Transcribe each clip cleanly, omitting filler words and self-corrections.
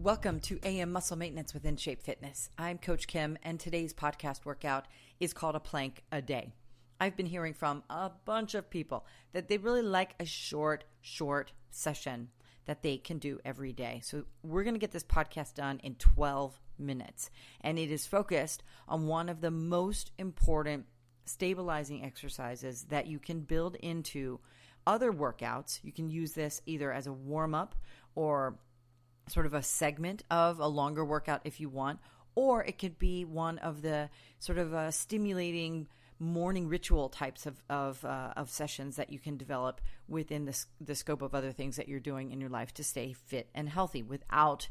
Welcome to AM Muscle Maintenance with InShape Fitness. I'm Coach Kim, and today's podcast workout is called a plank a day. I've been hearing from a bunch of people that they really like a short session that they can do every day. So we're going to get this podcast done in 12 minutes, and it is focused on one of the most important stabilizing exercises that you can build into other workouts. You can use this either as a warm-up or sort of a segment of a longer workout if you want, or it could be one of the sort of stimulating morning ritual types of sessions that you can develop within the scope of other things that you're doing in your life to stay fit and healthy without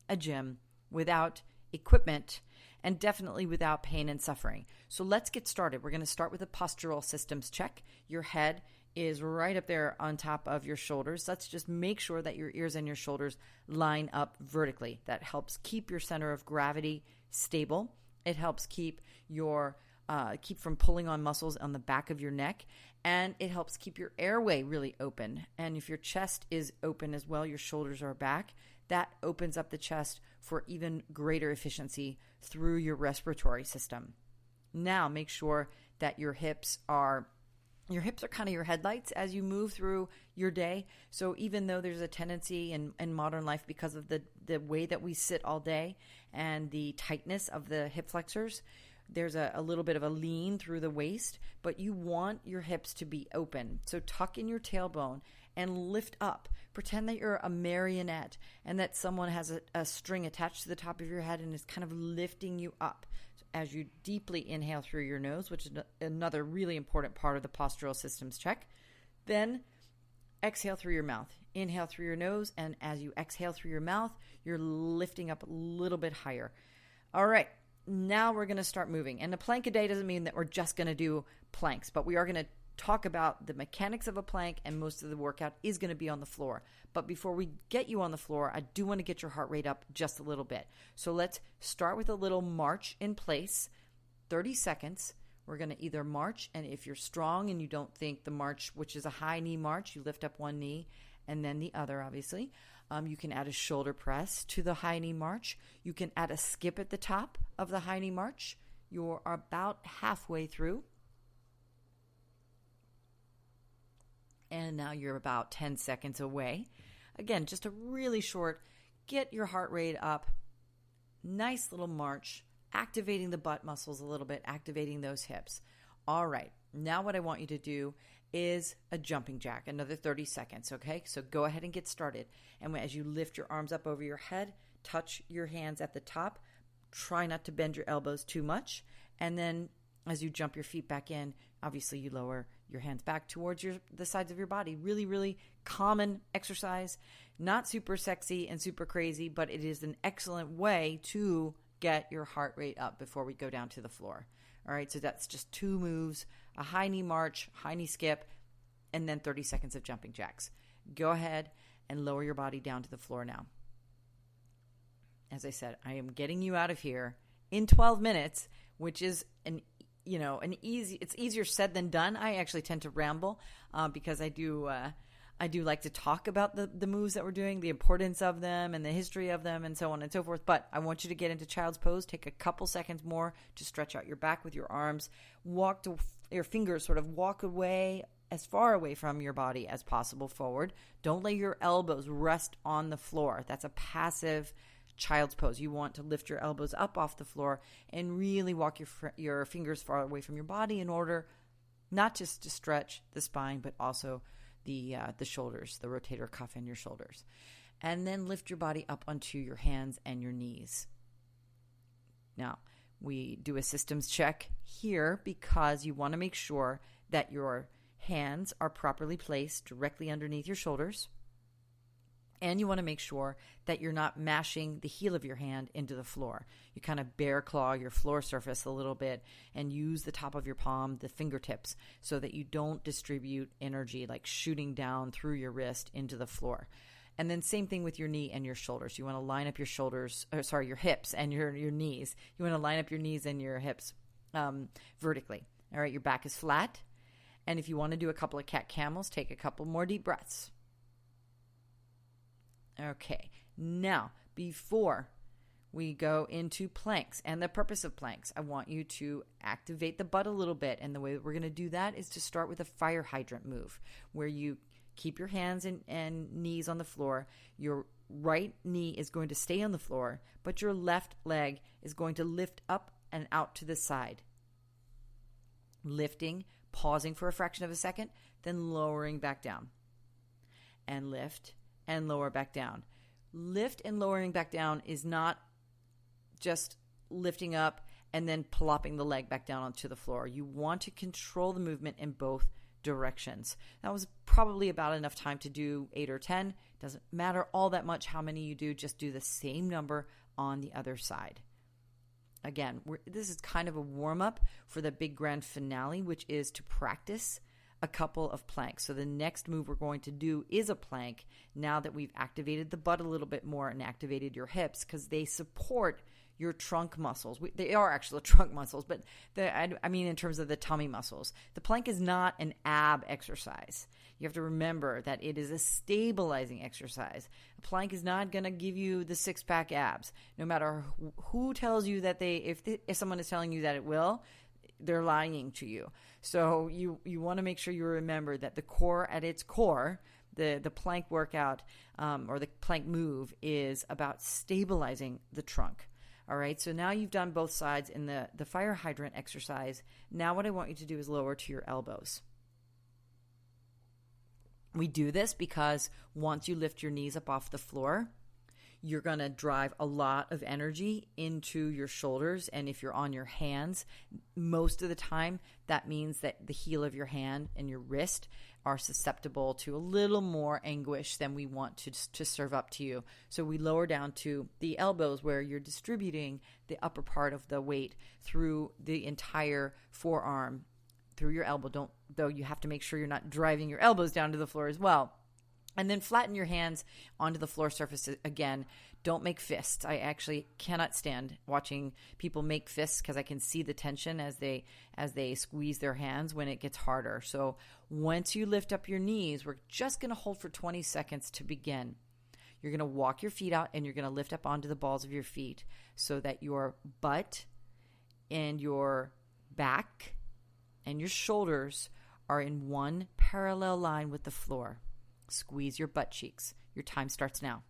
a gym, without equipment, and definitely without pain and suffering. So let's get started. We're going to start with a postural systems check. Your head is right up there on top of your shoulders. Let's just make sure that your ears and your shoulders line up vertically. That helps keep your center of gravity stable. It helps keep from pulling on muscles on the back of your neck, and it helps keep your airway really open. And if your chest is open as well, your shoulders are back, that opens up the chest for even greater efficiency through your respiratory system. Now, make sure that your hips are kind of your headlights as you move through your day. So even though there's a tendency in modern life because of the way that we sit all day and the tightness of the hip flexors, there's a little bit of a lean through the waist, but you want your hips to be open. So tuck in your tailbone and lift up. Pretend that you're a marionette and that someone has a string attached to the top of your head and is kind of lifting you up as you deeply inhale through your nose, which is another really important part of the postural systems check. Then exhale through your mouth. Inhale through your nose, and as you exhale through your mouth, you're lifting up a little bit higher. All right, now we're going to start moving. And a plank a day doesn't mean that we're just going to do planks, but we are going to talk about the mechanics of a plank, and most of the workout is going to be on the floor. But before we get you on the floor, I do want to get your heart rate up just a little bit. So let's start with a little march in place, 30 seconds. We're going to either march, and if you're strong and you don't think the march, which is a high knee march, you lift up one knee and then the other, obviously. You can add a shoulder press to the high knee march. You can add a skip at the top of the high knee march. You're about halfway through. And now you're about 10 seconds away. Again, just a really short, get your heart rate up, nice little march, activating the butt muscles a little bit, activating those hips. All right, now what I want you to do is a jumping jack, another 30 seconds, okay? So go ahead and get started. And as you lift your arms up over your head, touch your hands at the top. Try not to bend your elbows too much. And then as you jump your feet back in, obviously you lower your hands back towards the sides of your body. Really, really common exercise. Not super sexy and super crazy, but it is an excellent way to get your heart rate up before we go down to the floor. All right, so that's just 2 moves, a high knee march, high knee skip, and then 30 seconds of jumping jacks. Go ahead and lower your body down to the floor now. As I said, I am getting you out of here in 12 minutes, which is it's easier said than done. I actually tend to ramble because I do like to talk about the moves that we're doing, the importance of them and the history of them and so on and so forth. But I want you to get into child's pose. Take a couple seconds more to stretch out your back with your arms. Your fingers sort of walk away as far away from your body as possible forward. Don't let your elbows rest on the floor. That's a passive child's pose. You want to lift your elbows up off the floor and really walk your fingers far away from your body in order not just to stretch the spine, but also the shoulders, the rotator cuff in your shoulders. And then lift your body up onto your hands and your knees. Now, we do a systems check here because you want to make sure that your hands are properly placed directly underneath your shoulders. And you want to make sure that you're not mashing the heel of your hand into the floor. You kind of bear claw your floor surface a little bit and use the top of your palm, the fingertips, so that you don't distribute energy like shooting down through your wrist into the floor. And then same thing with your knee and your shoulders. You want to line up your your hips and your knees. You want to line up your knees and your hips vertically. All right, your back is flat. And if you want to do a couple of cat camels, take a couple more deep breaths. Okay, now before we go into planks and the purpose of planks, I want you to activate the butt a little bit. And the way that we're going to do that is to start with a fire hydrant move, where you keep your hands and knees on the floor. Your right knee is going to stay on the floor, but your left leg is going to lift up and out to the side. Lifting, pausing for a fraction of a second, then lowering back down. And lift and lower back down. Lift and lowering back down is not just lifting up and then plopping the leg back down onto the floor. You want to control the movement in both directions. That was probably about enough time to do 8 or 10. Doesn't matter all that much how many you do. Just do the same number on the other side. Again, this is kind of a warm-up for the big grand finale, which is to practice a couple of planks. So the next move we're going to do is a plank now that we've activated the butt a little bit more and activated your hips, because they support your trunk muscles. They are actually trunk muscles, but I mean in terms of the tummy muscles. The plank is not an ab exercise. You have to remember that it is a stabilizing exercise. A plank is not going to give you the six-pack abs. No matter who tells you that if someone is telling you that it will, they're lying to you. So you want to make sure you remember that the core at its core, the plank workout or the plank move is about stabilizing the trunk. All right, so now you've done both sides in the fire hydrant exercise. Now what I want you to do is lower to your elbows. We do this because once you lift your knees up off the floor, you're going to drive a lot of energy into your shoulders. And if you're on your hands, most of the time, that means that the heel of your hand and your wrist are susceptible to a little more anguish than we want to serve up to you. So we lower down to the elbows, where you're distributing the upper part of the weight through the entire forearm, through your elbow. Though you have to make sure you're not driving your elbows down to the floor as well. And then flatten your hands onto the floor surface again. Don't make fists. I actually cannot stand watching people make fists, because I can see the tension as they squeeze their hands when it gets harder. So once you lift up your knees, we're just going to hold for 20 seconds to begin. You're going to walk your feet out and you're going to lift up onto the balls of your feet so that your butt and your back and your shoulders are in one parallel line with the floor. Squeeze your butt cheeks. Your time starts now.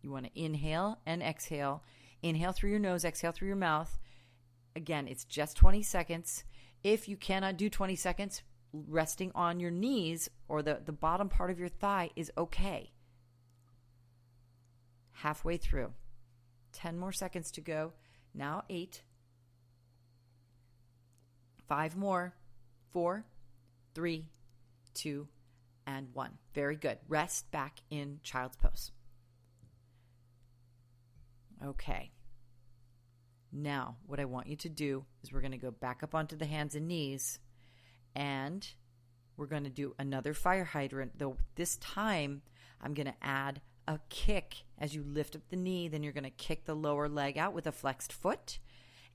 You want to inhale and exhale. Inhale through your nose, exhale through your mouth. Again, it's just 20 seconds. If you cannot do 20 seconds, resting on your knees or the bottom part of your thigh is okay. Halfway through. 10 more seconds to go. Now 8. 5 more. 4, 3, 2, and 1. Very good. Rest back in child's pose. Okay. Now, what I want you to do is we're going to go back up onto the hands and knees, and we're going to do another fire hydrant, though this time I'm going to add a kick as you lift up the knee. Then you're going to kick the lower leg out with a flexed foot.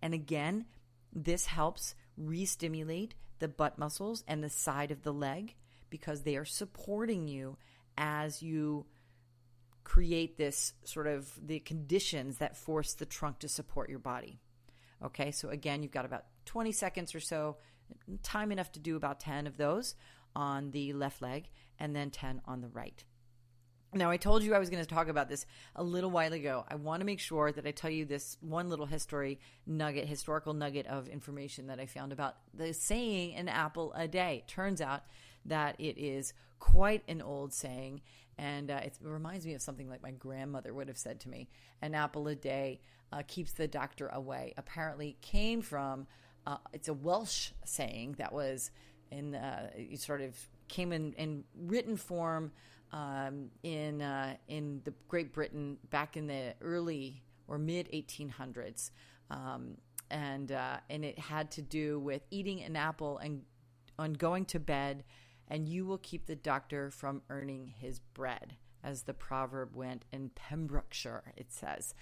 And again, this helps re-stimulate the butt muscles and the side of the leg, because they are supporting you as you create this sort of the conditions that force the trunk to support your body. Okay, so again, you've got about 20 seconds or so, time enough to do about 10 of those on the left leg and then 10 on the right. Now, I told you I was going to talk about this a little while ago. I want to make sure that I tell you this one little historical nugget of information that I found about the saying an apple a day. Turns out that it is quite an old saying, and it reminds me of something like my grandmother would have said to me. An apple a day keeps the doctor away. Apparently came from, it's a Welsh saying that was it sort of came in written form in the Great Britain back in the early or mid 1800s, and it had to do with eating an apple and on going to bed, and you will keep the doctor from earning his bread, as the proverb went in Pembrokeshire, it says.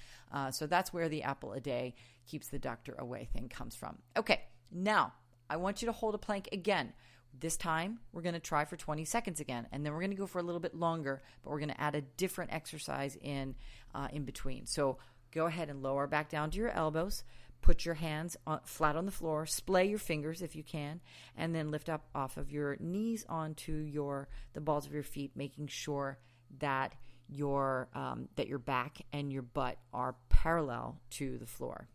So that's where the apple a day keeps the doctor away thing comes from. Okay, now I want you to hold a plank again. This time, we're going to try for 20 seconds again, and then we're going to go for a little bit longer, but we're going to add a different exercise in between. So go ahead and lower back down to your elbows. Put your hands flat on the floor. Splay your fingers if you can, and then lift up off of your knees onto the balls of your feet, making sure that your back and your butt are parallel to the floor.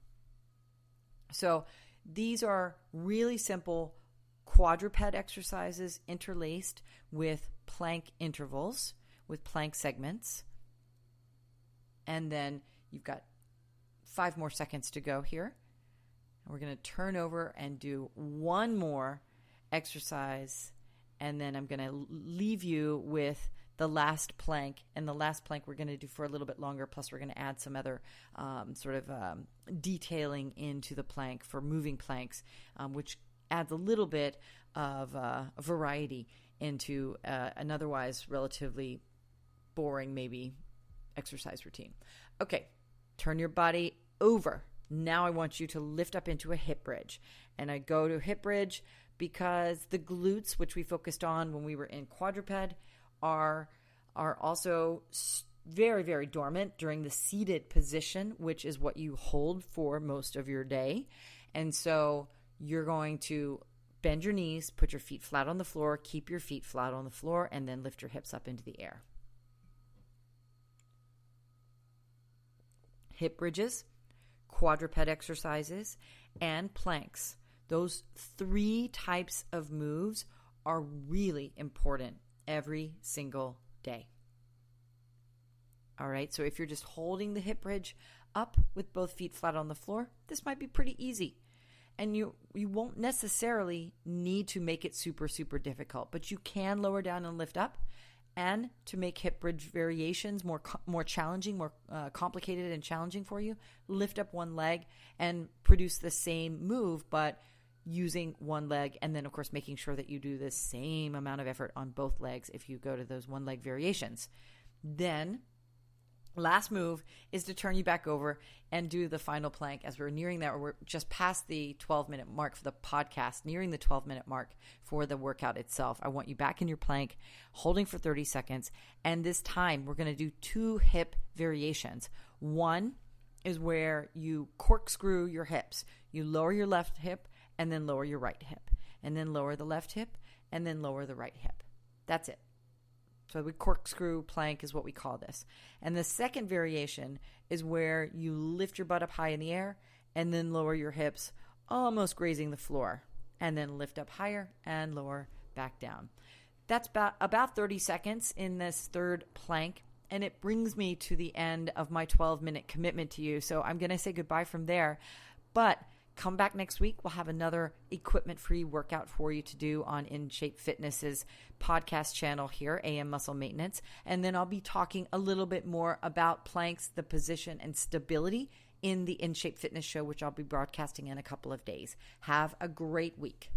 So these are really simple quadruped exercises interlaced with plank intervals, with plank segments. And then you've got 5 more seconds to go here. We're going to turn over and do one more exercise, and then I'm going to leave you with the last plank. And the last plank we're going to do for a little bit longer, plus we're going to add some other detailing into the plank for moving planks, which adds a little bit of variety into an otherwise relatively boring, maybe, exercise routine. Okay, turn your body over. Now I want you to lift up into a hip bridge. And I go to hip bridge because the glutes, which we focused on when we were in quadruped, are also very, very dormant during the seated position, which is what you hold for most of your day. And so you're going to bend your knees, put your feet flat on the floor, keep your feet flat on the floor, and then lift your hips up into the air. Hip bridges, quadruped exercises, and planks. Those 3 types of moves are really important every single day. All right, so if you're just holding the hip bridge up with both feet flat on the floor, this might be pretty easy. And you won't necessarily need to make it super, super difficult, but you can lower down and lift up. And to make hip bridge variations more challenging, more complicated and challenging for you, lift up one leg and produce the same move, but using one leg, and then, of course, making sure that you do the same amount of effort on both legs if you go to those one leg variations. Then, last move is to turn you back over and do the final plank. As we're nearing that, we're just past the 12-minute mark for the podcast, nearing the 12-minute mark for the workout itself. I want you back in your plank, holding for 30 seconds. And this time, we're going to do 2 hip variations. One is where you corkscrew your hips. You lower your left hip and then lower your right hip, and then lower the left hip and then lower the right hip. That's it. So the corkscrew plank is what we call this. And the second variation is where you lift your butt up high in the air and then lower your hips, almost grazing the floor, and then lift up higher and lower back down. That's about 30 seconds in this third plank, and it brings me to the end of my 12-minute commitment to you. So I'm going to say goodbye from there, but come back next week. We'll have another equipment-free workout for you to do on InShape Fitness's podcast channel here, AM Muscle Maintenance. And then I'll be talking a little bit more about planks, the position, and stability in the InShape Fitness show, which I'll be broadcasting in a couple of days. Have a great week.